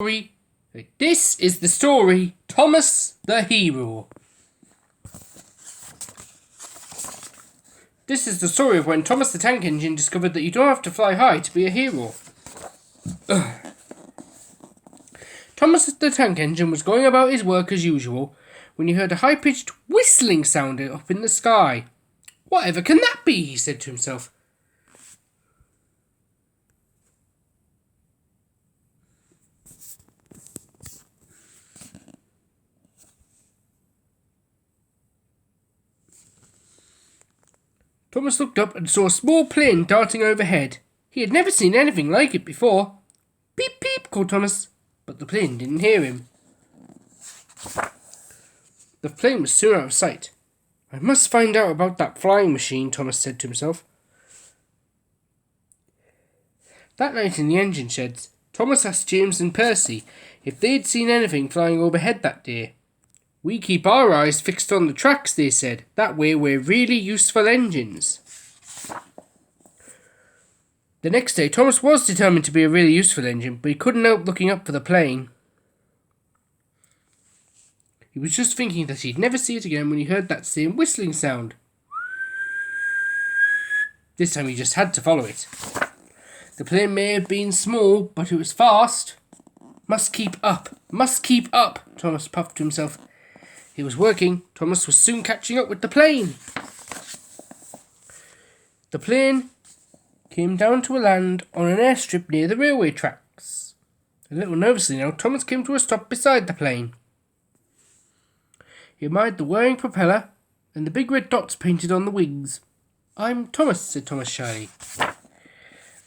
This is the story, Thomas the Hero. This is the story of when Thomas the Tank Engine discovered that you don't have to fly high to be a hero. Thomas the Tank Engine was going about his work as usual when he heard a high-pitched whistling sound up in the sky. "Whatever can that be?" he said to himself. Thomas looked up and saw a small plane darting overhead. He had never seen anything like it before. "Beep, beep," called Thomas, but the plane didn't hear him. The plane was soon out of sight. "I must find out about that flying machine," Thomas said to himself. That night in the engine sheds, Thomas asked James and Percy if they had seen anything flying overhead that day. "We keep our eyes fixed on the tracks," they said. "That way we're really useful engines." The next day, Thomas was determined to be a really useful engine, but he couldn't help looking up for the plane. He was just thinking that he'd never see it again when he heard that same whistling sound. This time he just had to follow it. The plane may have been small, but it was fast. Must keep up, Thomas puffed to himself. It was working. Thomas was soon catching up with the plane. The plane came down to a land on an airstrip near the railway tracks. A little nervously now, Thomas came to a stop beside the plane. He admired the whirring propeller and the big red dots painted on the wings. "I'm Thomas," said Thomas shyly.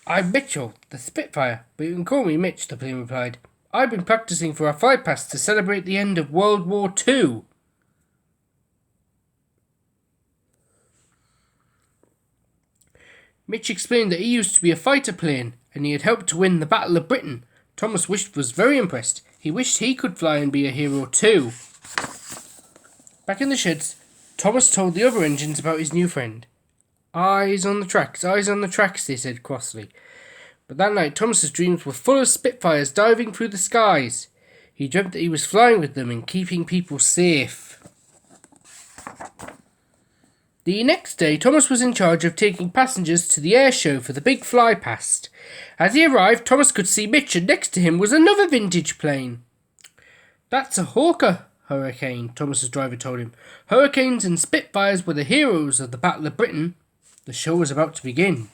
"I'm Mitchell, the Spitfire, but you can call me Mitch," the plane replied. "I've been practicing for our flight past to celebrate the end of World War II. Mitch explained that he used to be a fighter plane and he had helped to win the Battle of Britain. Thomas was very impressed. He wished he could fly and be a hero too. Back in the sheds, Thomas told the other engines about his new friend. Eyes on the tracks, they said crossly. But that night, Thomas's dreams were full of Spitfires diving through the skies. He dreamt that he was flying with them and keeping people safe. The next day, Thomas was in charge of taking passengers to the air show for the big fly past. As he arrived, Thomas could see Mitch, and next to him was another vintage plane. "That's a Hawker Hurricane," Thomas's driver told him. "Hurricanes and Spitfires were the heroes of the Battle of Britain." The show was about to begin.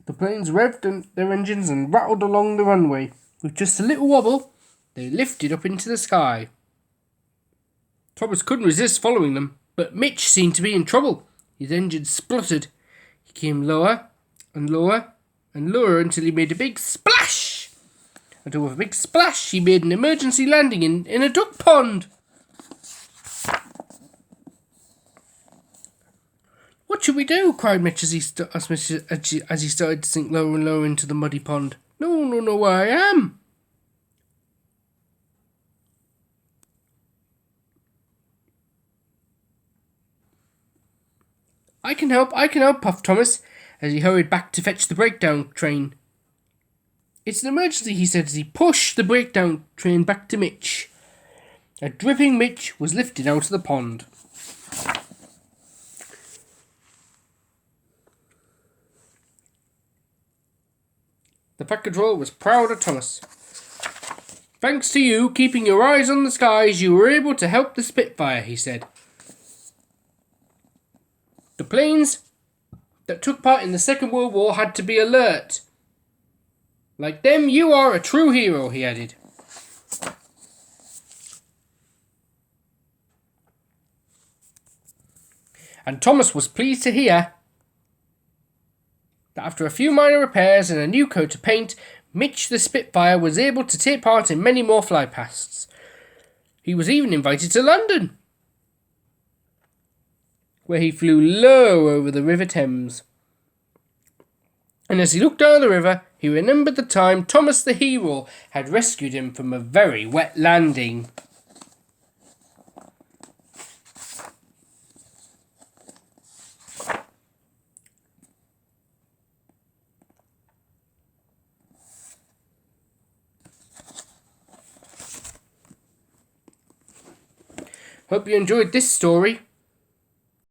The planes revved their engines and rattled along the runway. With just a little wobble, they lifted up into the sky. Thomas couldn't resist following them, but Mitch seemed to be in trouble. His engine spluttered. He came lower and lower and lower until he made a big splash. Until with a big splash, he made an emergency landing in a duck pond. "What should we do?" cried Mitch as he started to sink lower and lower into the muddy pond. No, where I am." I can help, puffed Thomas, as he hurried back to fetch the breakdown train. "It's an emergency," he said as he pushed the breakdown train back to Mitch. A dripping Mitch was lifted out of the pond. The Pack Controller was proud of Thomas. "Thanks to you keeping your eyes on the skies, you were able to help the Spitfire," he said. "The planes that took part in the Second World War had to be alert. Like them, you are a true hero," he added. And Thomas was pleased to hear that after a few minor repairs and a new coat of paint, Mitch the Spitfire was able to take part in many more flypasts. He was even invited to London, where he flew low over the River Thames. And as he looked down the river, he remembered the time Thomas the Hero had rescued him from a very wet landing. Hope you enjoyed this story.